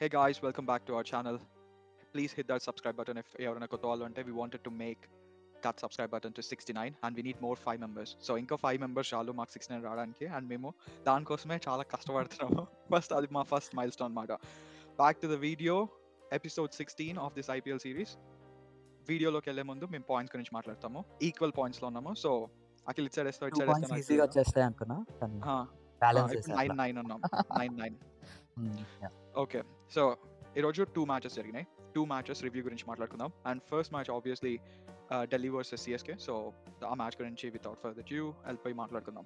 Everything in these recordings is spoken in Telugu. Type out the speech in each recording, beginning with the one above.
guys, welcome back to our channel. Please hit that subscribe button if you're on a kotal ante. We wanted to make that subscribe button to 69 and we need more 5 members. So inko 5 members చాలు మాకు 69 రావడానికి and మేము దానికోసమే చాలా కష్టపడుతున్నాము. ఫస్ట్ అది మా ఫస్ట్ milestone అన్నమాట. Back to the video, episode 16 of this IPL series. వీడియోలోకి వెళ్ళే ముందు మేము పాయింట్స్ గురించి మాట్లాడతాము. ఈక్వల్ పాయింట్స్ లో ఉన్నాము. So Akhil it side two points ఈజీగా వచ్చేస్తాయి అనుకున్నా కానీ బ్యాలెన్స్ ఇప్పుడు 9-9 ఉన్నాం. 9-9. ఓకే, సో ఈరోజు 2 మ్యాచెస్ జరిగినాయి. 2 మ్యాచెస్ రివ్యూ గురించి మాట్లాడుకుందాం. And first match obviously Delhi versus CSK. So ఆ మ్యాచ్ గురించి వితౌట్ ఫర్దర్ డ్యూ వెళ్ళిపోయి మాట్లాడుకుందాం.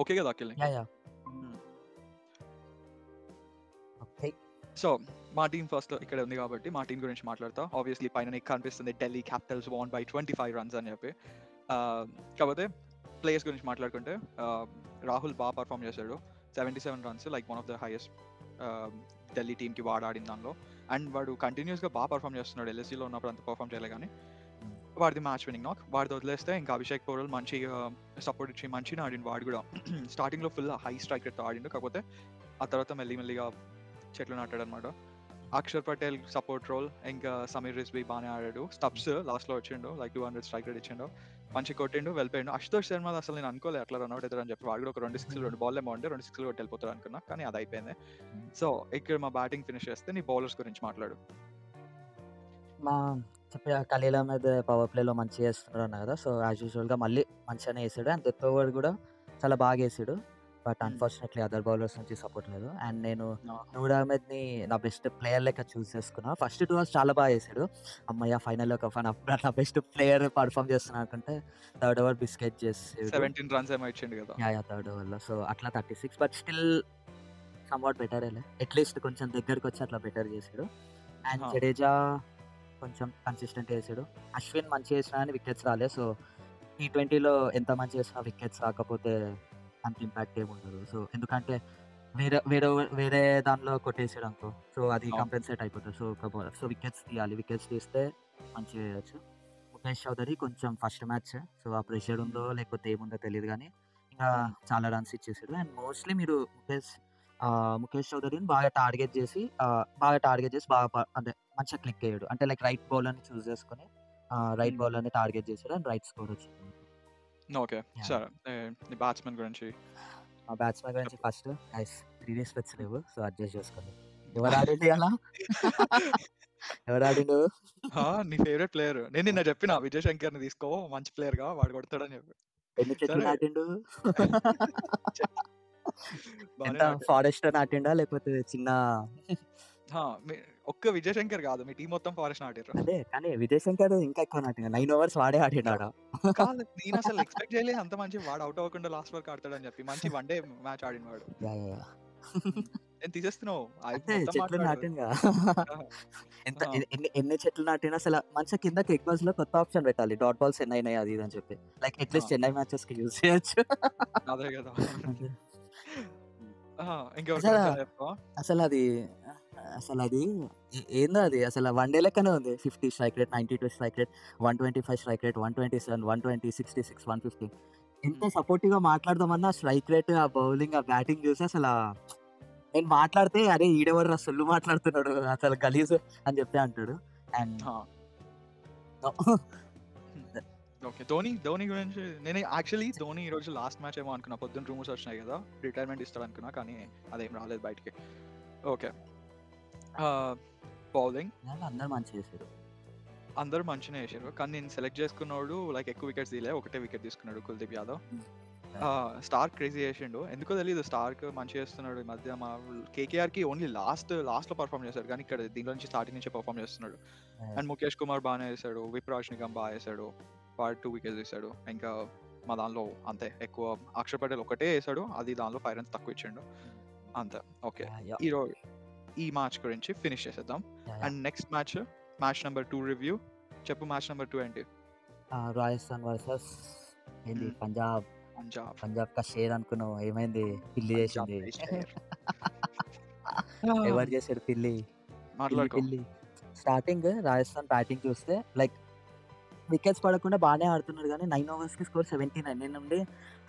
ఓకే కదా అఖిల్? సో మా టీం ఫస్ట్ ఇక్కడ ఉంది కాబట్టి మా టీం గురించి మాట్లాడతా. ఆబ్వియస్లీ పైన నీకు కనిపిస్తుంది Delhi Capitals won by 25 runs అని చెప్పి. కాకపోతే ప్లేయర్స్ గురించి మాట్లాడుకుంటే రాహుల్ బాగా పర్ఫామ్ చేశాడు. 77 runs, like one of the highest Delhi టీమ్కి వాడు ఆడిన దానిలో. అండ్ వాడు కంటిన్యూస్గా బాగా పర్ఫామ్ చేస్తున్నాడు. ఎల్ఎస్సీలో ఉన్నప్పుడు అంత పర్ఫామ్ చేయలే కానీ వాడిది మ్యాచ్ విన్నింగ్ నాక్. వాడిది వదిలేస్తే ఇంకా అభిషేక్ పోరల్ మంచిగా సపోర్ట్ ఇచ్చి మంచిగా ఆడిండు. వాడు కూడా స్టార్టింగ్లో ఫుల్ హై స్ట్రైక్ రేట్తో ఆడిండు. కాకపోతే ఆ తర్వాత మెల్లిగా చెట్లు నాటాడు అనమాట. అక్షర్ పటేల్ సపోర్ట్ రోల్, ఇంకా సమీర్ రిజ్వీ బాగానే ఆడాడు. స్టబ్స్ లాస్ట్లో వచ్చిండు, లైక్ 200 స్ట్రైక్ రేట్ ఇచ్చిండు, మంచి కొట్టిండు, వెళ్ళిపోయిండు. అశుతోష్ శర్మ అసలు నేను అనుకోలే అట్లా రన్అట్ అవుతాడు అని చెప్పి. వాడు కూడా ఒక 2 6 2 బాల్ ఏమో ఉంటే 2 6 కొట్టి వెళ్ళిపోతాడు అనుకున్నా, కానీ అది అయిపోయింది. సో ఇక్కడ మా బ్యాటింగ్ ఫినిష్ చేస్తే నీ బౌలర్స్ గురించి మాట్లాడు. మా చెప్పా ఖలీల్ అహ్మద్ పవర్ ప్లేలో మంచిగా వేస్తున్నాడు అన్న కదా. సో యాజ్ యూజువల్గా మళ్ళీ మంచిగానే వేసాడు. అండ్ డెత్ ఓవర్ కూడా చాలా బాగా వేసాడు. బట్ అన్ఫార్చునేట్లీ అదర్ బౌలర్స్ నుంచి సపోర్ట్ లేదు. అండ్ నేను నూర్ అహ్మద్ని నా బెస్ట్ ప్లేయర్ లెక్క చూస్ చేసుకున్నా. ఫస్ట్ 2 hours చాలా బాగా వేసాడు. అమ్మయ్య ఫైనల్లో నా బెస్ట్ ప్లేయర్ పర్ఫామ్ చేస్తున్నాను అనుకుంటే థర్డ్ ఓవర్ బిస్కెట్ చేసాడు. 17 runs ఏమో ఇచ్చిండు కదా థర్డ్ ఓవర్లో. సో అట్లా 36, but still somewhat better. At least కొంచెం దగ్గరకు వచ్చి అట్లా బెటర్ చేసాడు. అండ్ జడేజా కొంచెం కన్సిస్టెంట్ వేసాడు. అశ్విన్ మంచి వేసినా కానీ వికెట్స్ రాలే. సో T20లో ఎంత మంచి వేసినా వికెట్స్ రాకపోతే అంత ఇంపాక్ట్ ఏమి ఉండదు. సో ఎందుకంటే వేరే దానిలో కొట్టేసాడు అనుకో, సో అది కంపెన్సేట్ అయిపోతుంది. సో వికెట్స్ తీయాలి. వికెట్స్ తీస్తే మంచిగా వేయచ్చు. ముఖేష్ చౌదరి కొంచెం ఫస్ట్ మ్యాచ్, సో ఆ ప్రెషర్ ఉందో లేకపోతే ఏముందో తెలియదు కానీ ఇంకా చాలా రన్స్ ఇచ్చేసాడు. అండ్ మోస్ట్లీ మీరు ముఖేష్ చౌదరిని బాగా టార్గెట్ చేసి బాగా అంటే మంచిగా క్లిక్ అయ్యాడు. అంటే లైక్ రైట్ బౌలర్ని చూస్ చేసుకుని రైట్ బౌలర్ని టార్గెట్ చేశాడు అండ్ రైట్ స్కోర్ వచ్చింది. ఓకే, సరే బ్యాట్స్మెన్ గురించి ఫస్ట్ 3 days స్పెట్స్ లేవు, సో అడ్జస్ట్ చేసుకోండి. ఎవరు ఆడింది అలా ఎవరు ఆడిండు? నీ ఫేవరెట్ ప్లేయర్ నేను నిన్న చెప్పిన విజయ్ శంకర్ ని తీసుకో, మంచి ప్లేయర్ గా వాడు కొడతాడని చెప్పి. ఎన్ని చెట్లు నాటిండు? ఎంత ఫారెస్ట్ నాటిండా లేకపోతే చిన్న? ఒక్క విజయ్ శంకర్ కాదు, మీ టీం మొత్తం ఫారెస్ట్ నాటిర్రు. అదే కానీ విజయ్ శంకర్ ఇంకా ఎక్కువ నాటిండు. 9 overs వాడే ఆడిండాడు. కాదు, నేను అసలు ఎక్స్పెక్ట్ చేయలేదు అంత మంచి వాడు అవుట్ అవ్వకుండా లాస్ట్ వరకు ఆడతాడని చెప్పి. మంచి వన్ డే మ్యాచ్ ఆడిన వాడు. నేను తీసేస్తున్నావు చెట్లు నాటింగా. ఎన్ని చెట్లు నాటినా అసలు మంచిగా కిందకి ఎగ్ బాల్స్ లో కొత్త ఆప్షన్ పెట్టాలి, డాట్ బాల్స్ ఎన్ని అయినాయి అది ఇది అని చెప్పి. లైక్ అట్లీస్ట్ చెన్నై మ్యాచెస్ కి యూజ్ చేయొచ్చు. అదే కదా. అసలు అది ఏందో, అది అసలు వన్ డే లెక్కనే ఉంది. 50 strike rate, 92 strike rate, 125 strike rate, 127, 120, 66, 150. ఎంత సపోర్టివ్ గా మాట్లాడదామన్నా స్ట్రైక్ రేట్, ఆ బౌలింగ్, ఆ బ్యాటింగ్ చూసి అసలు నేను మాట్లాడితే అరే ఈడెవరు సొల్లు మాట్లాడుతున్నాడు అసలు గలీజ్ అని చెప్పి అంటాడు. అండ్ ఓకే, ధోని గురించి నేను యాక్చువల్లీ ధోని ఈ రోజు లాస్ట్ మ్యాచ్ ఏమో అనుకున్నా. పొద్దున్న రూమర్స్ వచ్చినాయి కదా రిటైర్మెంట్ ఇస్తాడు అనుకున్నా, కానీ అదేం రాలేదు బయటికి. ఓకే, బౌలింగ్ అందరూ మంచిగా వేసారు, కానీ నేను సెలెక్ట్ చేసుకున్నాడు లైక్ ఎక్కువ వికెట్స్ తీయలే, ఒకటే వికెట్ తీసుకున్నాడు కుల్దీప్ యాదవ్. స్టార్క్ క్రేజీ చేసిండు, ఎందుకో తెలియదు. స్టార్క్ మంచిగా చేస్తున్నాడు ఈ మధ్య. మా కేకేఆర్ కి ఓన్లీ లాస్ట్ లో పర్ఫామ్ చేశాడు, కానీ ఇక్కడ దీనిలో నుంచి స్టార్టింగ్ నుంచి పర్ఫామ్ చేస్తున్నాడు. అండ్ ముఖేష్ కుమార్ బాగానే వేసాడు, విప్రాజ్ నిగమ్ బాగా వేసాడు, వాడు 2 wickets వేసాడు. ఇంకా మా దానిలో అంతే ఎక్కువ అక్షర్ పటేల్ ఒకటే వేసాడు, అది దానిలో 5 runs తక్కువ ఇచ్చిండు అంతే. ఓకే, ఈరోజు ఈ మ్యాచ్ గురించి ఫినిష్ చేసేద్దాం. And next match number 2 review చెప్పు. మ్యాచ్ నెంబర్ 2 ఏంటి? రాజస్థాన్ వర్సెస్ పంజాబ్ కా షేర్ అనుకున్నావు, ఏమైంది? పిల్లి చేసింది. ఎవరు చేశారు పిల్లి? స్టార్టింగ్ రాజస్థాన్ బ్యాటింగ్ చూస్తే లైక్ వికెట్స్ పడకుండా బానే ఆడుతున్నాడు గానీ 9 ఓవర్స్‌కి స్కోర్ 79. నేనుండి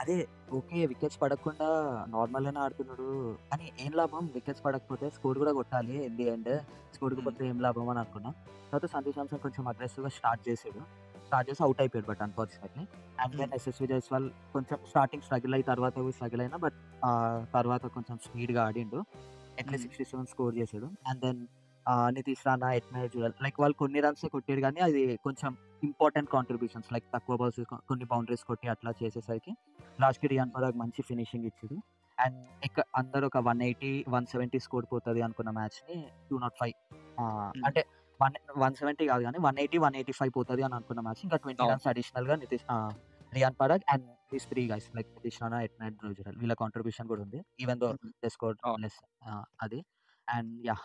అదే ఓకే. వికెట్స్ పడకుండా నార్మల్‌గానే ఆడుతున్నాడు. కానీ ఏం లాభం వికెట్స్ పడకపోతే స్కోర్ గూడా కొట్టాలి ఇన్ ది ఎండ్. స్కోర్ హ్మ్. కొడితే ఏం లాభం అని అనుకున్నా. తర్వాత సంజు శాంసన్ కొంచెం అగ్రెసివ్‌గా స్టార్ట్ చేసాడు. స్టార్ట్ చేసి ఔట్ అయిపోయాడు బట్ అన్‌ఫార్చునేట్‌లీ. అండ్ హ్మ్. దెన్ ఎస్ఎస్‌వి జైస్వాల్ కొంచెం స్టార్టింగ్ స్ట్రగుల్ అయ్యి తర్వాత స్ట్రగుల్ అయినా బట్ తర్వాత కొంచెం స్పీడ్‌గా ఆడిండు. హ్మ్. అట్లీస్ట్ 67 స్కోర్ చేసాడు. And then Nitish Rana, Hetmyer Jurel like వాళ్ళు కొన్ని రన్సే కొట్టారు గానీ అది కొంచెం ఇంపార్టెంట్ కాంట్రిబ్యూషన్స్ లైక్ తక్కువ బాల్స్ కొన్ని బౌండరీస్ కొట్టి అట్లా చేసేసరికి లాస్ట్‌కి రియాన్ హ్మ్. పరాగ్ మంచి ఫినిషింగ్ ఇచ్చాడు. అండ్ అందరూ ఒక 180, 170 స్కోర్ పోతది అనుకున్న మ్యాచ్‌ని 205 హ్మ్. అంటే 170 కాదు గానీ 180, 185 పోతది అని అనుకున్న మ్యాచ్ ఇంకా 20 అవును. రన్స్ అడిషనల్‌గా Riyan Parag and these 3 guys like Nitish Rana, Hetmyer Jurel వీళ్ళ కాంట్రిబ్యూషన్ కూడా ఉంది. Even though hmm. They scored అవును. లెస్ అది. And yeah!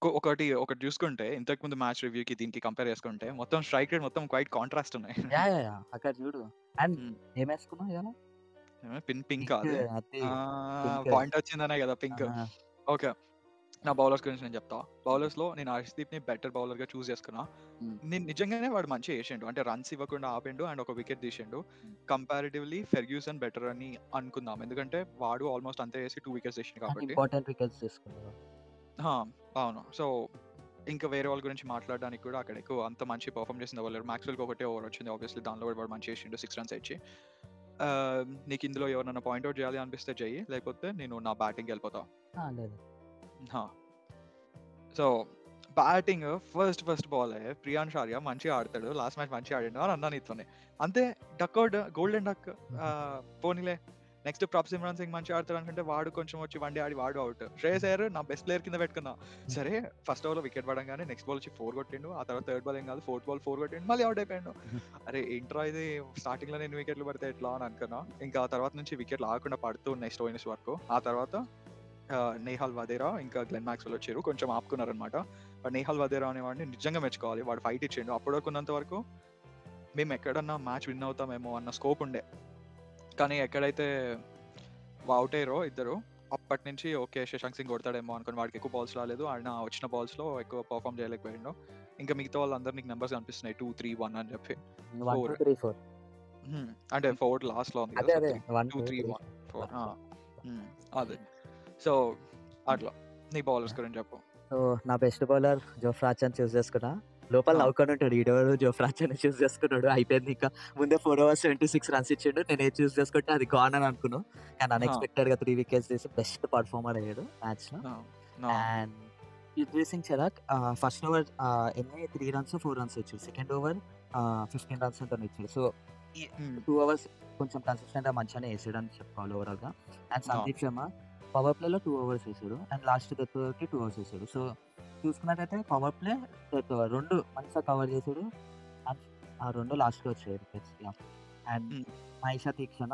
ఒకటి చూసుకుంటే ఇంతకుముందు మ్యాచ్ రివ్యూకి దీనికి కంపేర్ చేసుకుంటే మొత్తం స్ట్రైక్ రేట్ మొత్తం క్వైట్ కాంట్రాస్ట్ ఉన్నాయి. యాహ్! అక్కడ చూడు. అండ్ హ్మ్. ఏమేసుకున్నావు ఇయాల? పింకా పింక్ అది? అది. పింక్. పాయింట్ వచ్చిందనే కదా పింక్. ఆ! ఓకే. నా బౌలర్స్ గురించి నేను చెప్తా. బౌలర్స్‌లో నేను హర్షదీప్‌ని బెటర్ బౌలర్‌గా చూజ్ చేసుకున్నా. హ్మ్. నేను నిజంగానే వాడు మంచిగా చేసిండు. అంటే రన్స్ ఇవ్వకుండా ఆపిండు అండ్ ఒక వికెట్ తీసిండు. హ్మ్. కంపారిటివ్‌లీ ఫెర్గ్యూసన్ బెటర్ అని అనుకుందాం. ఎందుకంటే వాడు ఆల్‌మోస్ట్ అంతే చేసి 2 వికెట్స్ తీసిండు అండ్ కాబట్టి. ఇంపార్టెంట్ వికెట్స్ తీసుకున్నారు. ఆ! అవును. సో, ఇంకా వేరే వాళ్ళ గురించి మాట్లాడడానికి కూడా అక్కడ ఎక్కువ అంత మంచి పెర్ఫార్మ్ చేసింది ఎవరు లేరు. మాక్స్‌వెల్‌కి ఒకటే ఓవర్ వచ్చింది. ఆబ్వియస్లీ దానిలో కూడా వాడు మంచిగా చేసిండు 6 రన్స్ ఇచ్చి. నీకు ఇందులో ఎవరినైనా పాయింట్ ఔట్ చేయాలి అనిపిస్తే చెయ్యి. లేకపోతే నేను నా బ్యాటింగ్‌కెళ్ళిపోతా. లేదు. ఆ! సో, బ్యాటింగ్ ఫస్ట్ బాలే ప్రియాన్ష్ ఆర్య మంచిగా ఆడతాడు. లాస్ట్ మ్యాచ్ మంచిగా ఆడిండు అని అన్నా నీతోనే. అంతే డకౌట్ గోల్డెన్ డక్ పోనీలే నెక్స్ట్ ప్రభ్ సిమ్రాన్ సింగ్ మంచిగా ఆడతాడు అనుకుంటే వాడు కొంచెం వచ్చి వన్ డే ఆడి వాడు అవుట్. శ్రేయస్ అయ్యర్ నా బెస్ట్ ప్లేయర్ కింద పెట్టుకున్నా. సరే ఫస్ట్ ఓవర్‌లో వికెట్ పడంగానే నెక్స్ట్ బాల్ వచ్చి 4 కొట్టిండు. ఆ తర్వాత థర్డ్ బాల్ ఏం కాదు ఫోర్త్ బాల్ 4 కొట్టిండు. మళ్ళీ అవుట్ అయిపోయిండు. అరే ఏంట్రా ఇది స్టార్టింగ్‌లోనే ఎన్ని వికెట్లు పడితే ఎట్లా అని అనుకున్నా. ఇంకా ఆ తర్వాత నుంచి వికెట్లు ఆగకుండా పడుతూ ఉన్నాయి స్టోయినిస్ వరకు. ఆ తర్వాత నేహాల్ వధేరా ఇంకా గ్లెన్ మాక్స్‌వెల్ వచ్చారు. కొంచెం ఆపుకున్నారనమాట. బట్ నేహాల్ వధేరా అనేవాడిని నిజంగా మెచ్చుకోవాలి. వాడు ఫైట్ ఇచ్చిండు. అప్పటి వరకు ఉన్నంత వరకు మేము ఎక్కడన్నా మ్యాచ్ విన్ అవుతామేమో అన్న స్కోప్ ఉండే. కానీ ఎక్కడైతే అవుట్ అయ్యారో ఇద్దరు అప్పటి నుంచి ఓకే శశాంక్ సింగ్ కొడతాడేమో అనుకుని వాడికి ఎక్కువ బాల్స్ రాలేదు. ఆయన వచ్చిన బాల్స్‌లో ఎక్కువ పర్ఫార్మ్ చేయలేకపోయిండు. ఇంకా మిగతా వాళ్ళందరూ నీకు నంబర్స్ కనిపిస్తున్నాయి 2, 3, 1 అని చెప్పి. 1, 2, 4 3, 4 అంటే 4 లాస్ట్‌లో ఉంది కదా! అదే. సో, అదే. 3, 1, 2, 2, 3, 3, 1, 4 అట్లా. హ్మ్. అదే. సో, అట్లా. నీ బౌలర్స్ యాహ్! గురించి చెప్పు. సో, నా బెస్ట్ బౌలర్ జోఫ్రా ఆర్చర్‌ని చూజ్ చేసుకున్నా. లోపల ఆ! నవ్వుకొనుంటాడు. ఈడెవడు జోఫ్రా ఆర్చర్‌ని చూజ్ చేసుకున్నాడు. అయిపోయింది ఇంకా. ముందే 4 ఓవర్స్ 76 రన్స్ ఇచ్చిండు. నేను ఏది చూజ్ చేసుకుంటే అది గాన్ అని అనుకున్నాం. కానీ ఆ! అన్‌ఎక్స్‌పెక్టెడ్‌గా 3 వికెట్స్ తీసి బెస్ట్ పెర్ఫార్మర్ అయ్యాడు మ్యాచ్‌లో. ఆ! ఆ! అండ్ యుజ్వేంద్ర సింగ్ చెరాక్ ఫస్ట్ ఓవర్ ఎన్ని 3 రన్స్, 4 రన్స్ ఇచ్చాడు. సెకండ్ ఓవర్ 15 రన్స్ ఎంతనో ఇచ్చాడు. సో, ఈ హ్మ్. 2 అవర్స్ కొంచెం కన్సిస్టెంట్‌గా మంచిగానే ఏసాడని చెప్పుకోవాలి ఓవరాల్‌గా. అండ్ అవును. సందీప్ శర్మ పవర్ ప్లేలో 2 ఓవర్స్ ఏసాడు. అండ్ లాస్ట్ డెత్ ఓవర్‌కి 2 ఓవర్స్ ఏసాడు. సో, చూసుకున్నట్టయితే పవర్ ప్లే, డెత్ ఓవర్ 2 మంచిగా కవర్ చేసాడు. అండ్ ఆ 2 లాస్ట్‌కి వచ్చాయి వికెట్స్. యాహ్! అండ్ హ్మ్. మహేష తీక్షణ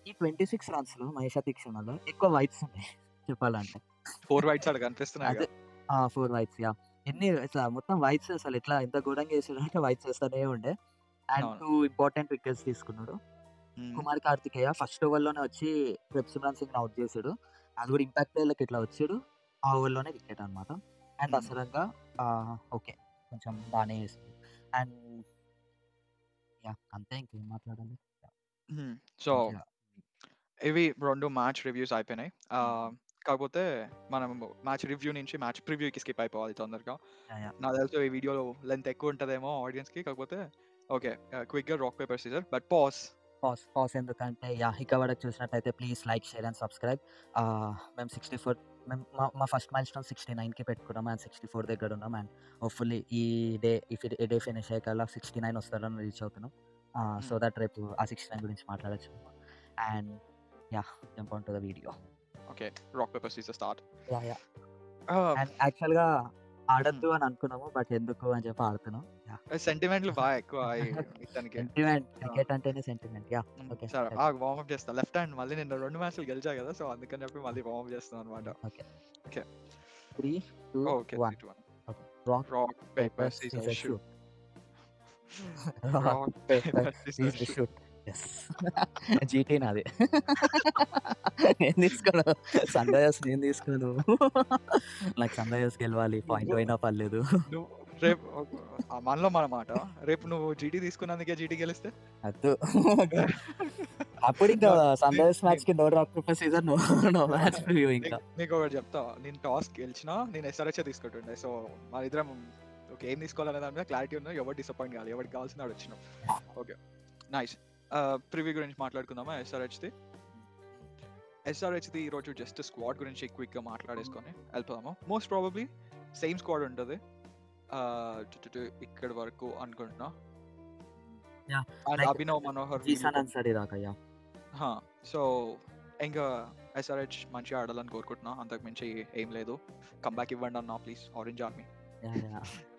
ఈ 26 రన్స్‌లో మహేష తీక్షణలో ఎక్కువ వైడ్స్ ఉన్నాయి చెప్పాలంటే. 4 వైడ్స్ ఆడ కనిపిస్తున్నాయిగా. అదే. 4 వైడ్స్ యాహ్! ఎన్ని ఇట్లా మొత్తం వైడ్స్ అసలెట్లా ఎంత ఘోరంగా ఏసాడంటే వైడ్స్ ఏస్తనే ఉండే. అండ్ అవును. 2 ఇంపార్టెంట్ వికెట్స్ తీసుకున్నాడు. హ్మ్. కుమార్ కార్తికేయ ఫస్ట్ ఓవర్‌లోనే వచ్చి సిమ్రాన్ సింగ్‌ని ఔట్ చేసాడు. అది కూడా ఇంపాక్ట్ ప్లేయర్‌లకి ఇట్లా వచ్చాడు. ఆ ఓవర్‌లోనే వికెట్ అన్నమాట. అండ్ హ్మ్. అసరంగా ఓకే. కొంచెం బానే చేసాడు. And yeah! అంతే ఇంకేం మాట్లాడాలి. హ్మ్. సో, మంచిగా ఇవి 2 మ్యాచ్ రివ్యూస్ అయిపోయినాయి. హ్మ్. కాకపోతే మనం మ్యాచ్ రివ్యూ నుంచి మ్యాచ్ ప్రివ్యూకి స్కిప్ అయిపోవాలి తొందరగా. యాహ్! నాకు తెలుసు ఈ వీడియోలో లెంత్ ఎక్కువ ఉంటదేమో ఆడియన్స్‌కి. కాకపోతే ఓకే. క్విక్‌గా rock paper scissor but pause. Pause ఎందుకంటే యాహ్! ఇక వరకు చూసినట్టయితే please like, share and subscribe. మేము 64 మా ఫస్ట్ మైల్‌స్టోన్ 69కి పెట్టుకున్నాం. అండ్ 64 దగ్గర ఉన్నాం. అండ్ హోప్‌ఫుల్లీ ఈ డే ఫినిష్ అయ్యేకల్లా 69 వస్తారని రీచ్ అవుతున్నాం. సో హ్మ్. దట్ రేపు ఆ 69 గురించి మాట్లాడొచ్చు. And yeah! Jump on to the video. Okay. Rock paper scissor start. Yeah! Ah, and యాక్చువల్‌గా హ్మ్. ఆడొద్దు అని అనుకున్నాము. బట్ ఎందుకు అని చెప్పి ఆడుతున్నాం. యాహ్! సెంటిమెంట్‌లు బాగా ఎక్కువ ఇతనికి. సెంటిమెంట్ ఆ! క్రికెట్ అంటేనే సెంటిమెంట్. యాహ్! ఓకే. సరే ఆగు వార్మప్ చేస్తా. లెఫ్ట్ హ్యాండ్ మళ్ళీ నిన్న 2 మ్యాచ్‌లు గెలిచా కదా! సో, అందుకని చెప్పి మళ్ళీ వార్మప్ చేస్తున్నా అన్నమాట. Okay. Okay. 3, 2, okay. 3, 1 2, 1. Okay. Rock, rock paper paper, scissor scissor, shoot. Shoot. Rock, rock paper, paper scissor scissor, shoot. Shoot. Yes. GT నాది. నేను తీసుకోను. సన్ రైజర్స్ నేను తీసుకోను. నాకు సన్ రైజర్స్ గెలవాలి. పాయింట్ నువ్వు పోయినా పర్లేదు. నువ్వు రేపు మనలో మన మాట, రేపు నువ్వు జీటీ తీసుకున్నందుకే జీటీ గెలిస్తే అద్దు అప్పుడు ఇంకా సన్ రైజర్స్ మ్యాచ్ నేను కి no drop prefer season no match preview ఇంకా నీకు ఒకటి చెప్తా, నేను టాస్ గెలిచినా నేను ఎస్ఆర్హెచ్ తీసుకుంటుండే. సో మన ఇద్దరం ఓకే ఏం తీసుకోవాలనే దాని మీద క్లారిటీ ఉన్నా, ఎవరు డిసప్పాయింట్ కావాలి, ఎవరికి కావాల్సిన వాడు వచ్చినాం. Okay nice. ప్రివ్యూ గురించి మాట్లాడుకుందామా ఎస్ఆర్హెచ్ది? ఎస్ఆర్హెచ్ది ఈరోజు జస్ట్ స్క్వాడ్ గురించి క్విక్గా మాట్లాడేసుకొని వెళ్ళిపోదాము. మోస్ట్ ప్రాబబ్లీ సేమ్ స్క్వాడ్ ఉంటుంది ఇక్కడ వరకు అనుకుంటున్నా. అండ్ అభినవ్ మనోహర్ జీసన్ అన్సారీ దాకా సో ఇంకా ఎస్ఆర్హెచ్ మంచిగా ఆడాలని కోరుకుంటున్నా, అంతకు మించి ఏం లేదు. కంబ్యాక్ ఇవ్వండి అన్నా ప్లీజ్, ఆరెంజ్ ఆర్మీ.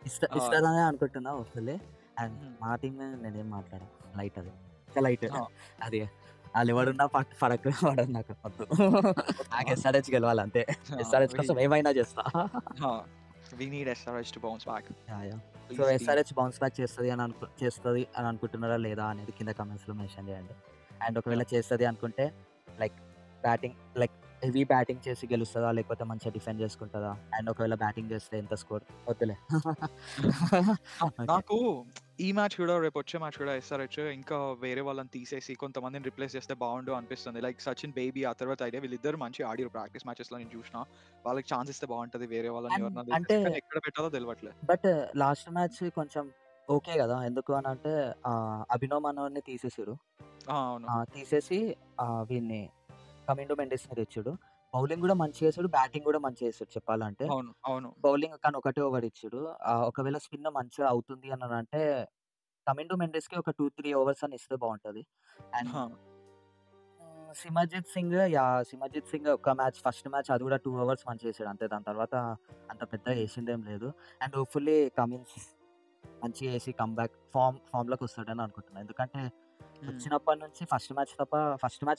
ఇస్తారనే అనుకుంటున్నా వస్తుంది. అండ్ మా టీమ్ నేనేం మాట్లాడా, లైట్ అది లైట్ అది వాళ్ళు ఎవడున్నా ఫరక్ పడదు నాకు. వద్దు నాకు ఎస్ఆర్హెచ్ గెలవాలి అంతే. ఎస్ఆర్హెచ్ కోసం ఏమైనా చేస్తా. We need SRH to bounce back. So SRH bounce back చేస్తుంది అని అనుకుంటున్నారా లేదా అనేది కింద కమెంట్స్లో మెన్షన్ చేయండి. అండ్ ఒకవేళ చేస్తుంది అనుకుంటే లైక్ బ్యాటింగ్ హెవీ బ్యాటింగ్ చేసి గెలుస్తుందా, లేకపోతే మంచిగా డిఫెండ్ చేసుకుంటుందా, అండ్ ఒకవేళ బ్యాటింగ్ చేస్తే ఎంత స్కోర్ వద్దులే. నాకు ఈ మ్యాచ్ కూడా, రేపు వచ్చే మ్యాచ్ కూడా ఎస్ఆర్హెచ్ ఇంకా వేరే వాళ్ళని తీసేసి కొంతమందిని రిప్లేస్ చేస్తే బాగుండు అనిపిస్తుంది. లైక్ సచిన్ బేబీ, ఆ తర్వాత ఐడియా, వీళ్ళిద్దరు మంచి ఆడిరు ప్రాక్టీస్ మ్యాచెస్ లో, నేను చూసిన. వాళ్ళకి ఛాన్స్ ఇస్తే బాగుంటది, వేరే వాళ్ళని ఎవరన్నా అంటే ఎక్కడ పెట్టాలో తెలియట్లేదు. బట్ లాస్ట్ మ్యాచ్ కొంచెం ఓకే కదా, ఎందుకు అని అంటే అభినవ్ మనోహర్ని తీసేసారు. తీసేసి వీడిని కమిండో మెండిస్ని తెచ్చాడు. బౌలింగ్ కూడా మంచి చేసాడు, బ్యాటింగ్ కూడా మంచి చేసాడు చెప్పాలంటే. బౌలింగ్ కానీ ఒకటే ఓవర్ ఇచ్చాడు. ఒకవేళ స్పిన్ మంచిగా అవుతుంది అని అంటే కమిండో మెండిస్కి ఒక 2-3 ఓవర్స్ అని ఇస్తే బాగుంటుంది. అండ్ సిమర్జిత్ సింగ్ ఒక మ్యాచ్, ఫస్ట్ మ్యాచ్ అది కూడా 2 ఓవర్స్ మంచి చేసాడు అంతే. దాని తర్వాత అంత పెద్ద వేసిందేం లేదు. అండ్ హోప్ఫుల్లీ కమిన్స్ మంచిగా వేసి కమ్బ్యాక్ ఫామ్లోకి వస్తాడని అనుకుంటున్నాను. ఎందుకంటే వచ్చినప్పటి నుంచి ఫస్ట్ మ్యాచ్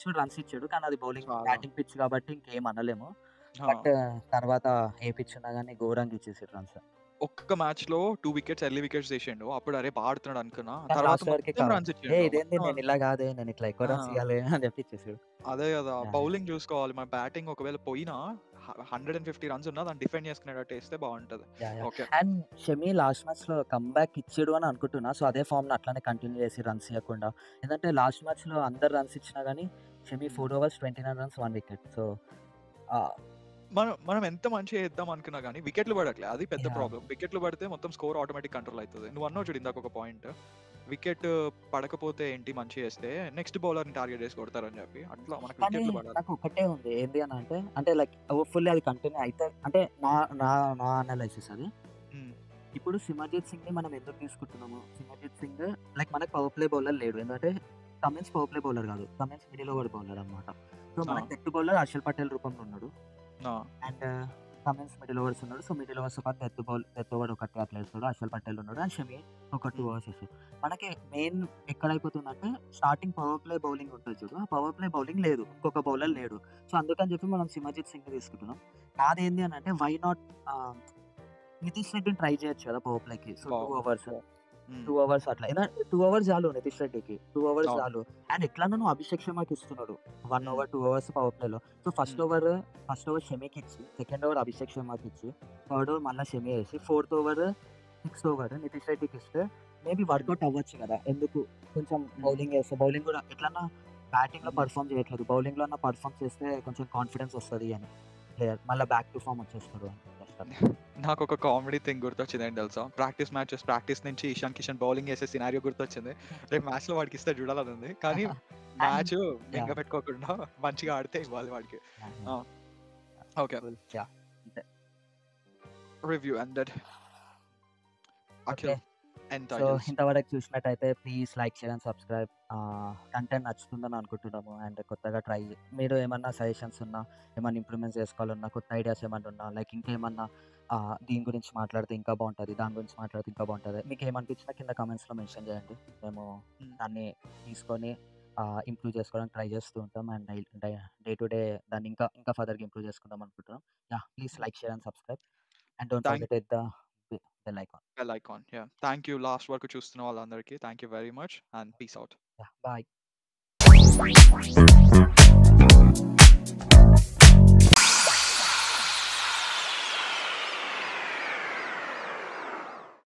కూడా రన్స్ ఇచ్చాడు, కానీ అది బౌలింగ్ బ్యాటింగ్ పిచ్ కాబట్టి ఇంకేం అనలేము. బట్ తర్వాత ఏ పిచ్ ఉన్నా కానీ ఘోరంగా ఇచ్చేసాడు రన్స్. ఒక్క మ్యాచ్ లో 2 వికెట్స్ ఎర్లీ వికెట్స్ వేసిండు, అప్పుడు అరే బాడుతున్నాడు అనుకున్నా. తర్వాత ఇదేంది నేను ఇలా కాదే, నేను ఇట్లా ఎక్కువ రన్స్ ఇవ్వాలి అని చెప్పి ఇచ్చేసాడు. అదే కదా, బౌలింగ్ చూసుకోవాలి. మన బ్యాటింగ్ ఒకవేళ పోయినా 150 రన్స్ ఉన్నా దాన్ని డిఫెండ్ చేసుకునేటట్టు వేస్తే బాగుంటది. అండ్ షమి లాస్ట్ మ్యాచ్ లో కమ్బ్యాక్ ఇచ్చాడు అని అనుకుంటున్నా. సో అదే ఫామ్ అట్లానే కంటిన్యూ చేసి రన్స్ ఇవ్వకుండా, ఎందుకంటే లాస్ట్ మ్యాచ్ లో అందరు రన్స్ ఇచ్చినా కానీ Shami 4 overs 29 runs 1 wicket. So మనం ఎంత మంచిగా చేద్దాం అనుకున్నా కానీ వికెట్లు పడట్లేదు, అది పెద్ద ప్రాబ్లం. వికెట్లు పడితే మొత్తం స్కోర్ ఆటోమేటిక్ కంట్రోల్ అవుతుంది. నువ్వు అన్నావు చూడు ఇందాక ఒక పాయింట్, వికెట్ పడకపోతే ఏంటి మంచి చేస్తే నెక్స్ట్ బౌలర్ ని టార్గెట్ చేసి కొడతారని చెప్పి, అట్లా మనకు వికెట్లు పడాలి. నాకు ఒకటే ఉంది ఏంటి అని అంటే లైక్ హోప్ఫుల్లీ అది కంటిన్యూ అయితే, అంటే నా అనాలైసిస్ అది. ఇప్పుడు సిమర్జిత్ సింగ్ ని మనం ఎందుకు తీసుకుంటున్నాము, సిమర్జిత్ సింగ్ లైక్ మనకు పవర్ ప్లే బౌలర్ లేడు, ఎందుకంటే కమిన్స్ పవర్ ప్లే బౌలర్ కాదు, కమిన్స్ మిడిల్ ఓవర్ బౌలర్ అనమాట. సో మనకి డెత్ బౌలర్ హర్షల్ పటేల్ రూపంలో ఉన్నాడు, అండ్ కమిన్స్ మిడిల్ ఓవర్స్ ఉన్నాడు. సో మిడిల్ ఓవర్స్ ఒక డెత్ ఓవర్ ఒకటి అట్లా వేస్తాడు, హర్షల్ పటేల్ ఉన్నాడు, అండ్ షమి ఒక 2 overs వేస్తాడు. మనకి మెయిన్ ఎక్కడైపోతుందంటే స్టార్టింగ్ పవర్ ప్లే బౌలింగ్ ఉంటుంది చూడు, ఆ పవర్ ప్లే బౌలింగ్ లేదు, ఇంకొక బౌలర్ లేడు. సో అందుకని చెప్పి మనం సిమర్జిత్ సింగ్ తీసుకుంటున్నాం. నాదేంది అని అంటే వై నాట్ నితీష్ రెడ్డిని ట్రై చేయొచ్చు కదా పవర్ ప్లేకి. సో 2 overs అట్లా, 2 overs చాలు నితీష్ రెడ్డికి, 2 overs చాలు. అండ్ ఎట్లా నువ్వు అభిషేక్ శర్మకి ఇస్తున్నాడు 1 over 2 overs పవర్ ప్లేలో. సో ఫస్ట్ ఓవర్ షమికి ఇచ్చి, సెకండ్ ఓవర్ అభిషేక్ శర్మకి ఇచ్చి, థర్డ్ ఓవర్ మళ్ళీ షమి వేసి, 4th over 6th over Nitish రెడ్డికి ఇస్తే మేబీ వర్కౌట్ అవ్వచ్చు కదా. ఎందుకు కొంచెం బౌలింగ్ వేస్తే, బౌలింగ్ కూడా ఎట్లన్నా బ్యాటింగ్ లో పర్ఫామ్ చేయట్లేదు, బౌలింగ్ లో అన్న పర్ఫామ్ చేస్తే కొంచెం కాన్ఫిడెన్స్ వస్తుంది అని ప్లేయర్, మళ్ళీ బ్యాక్ టు ఫామ్ వచ్చేస్తాడు అని. నాకు ఒక కామెడీ థింగ్ గుర్తొచ్చింది ఏంటి తెలుసా, ప్రాక్టీస్ నుంచి ఇషాన్ కిషన్ బౌలింగ్ వేసే సినారియో గుర్తొచ్చింది. రేపు మ్యాచ్ లో వాడికి ఇస్తే చూడాలని ఉంది, కానీ మ్యాచ్ ఇంకా పెట్టుకోకుండా మంచిగా ఆడితే ఇవ్వాలి వాడికి. Okay, review ended. సో ఇంతవరకు చూసినట్టయితే please like, share and subscribe. Content నచ్చుతుందని అనుకుంటున్నాము. అండ్ కొత్తగా మీరు ఏమన్నా సజెషన్స్ ఉన్నా, ఏమన్నా ఇంప్రూవ్మెంట్స్ చేసుకోవాలన్నా, కొత్త ఐడియాస్ ఏమన్నా ఉన్నా, లైక్ ఇంకేమన్నా దీని గురించి మాట్లాడితే ఇంకా బాగుంటుంది, దాని గురించి మాట్లాడితే ఇంకా బాగుంటుంది, మీకు ఏమనిపించినా కింద కామెంట్స్లో మెన్షన్ చేయండి. మేము దాన్ని తీసుకొని ఇంప్రూవ్ చేసుకోవడానికి ట్రై చేస్తూ ఉంటాం. అండ్ డే టు డే దాన్ని ఇంకా ఫర్దర్గా ఇంప్రూవ్ చేసుకుందాం అనుకుంటున్నాం. Please like, share and subscribe. And don't forget hit the bell icon. Yeah, thank you last వరకు చూస్తున్న వాళ్ళందరికీ, thank you very much and peace out. Bye.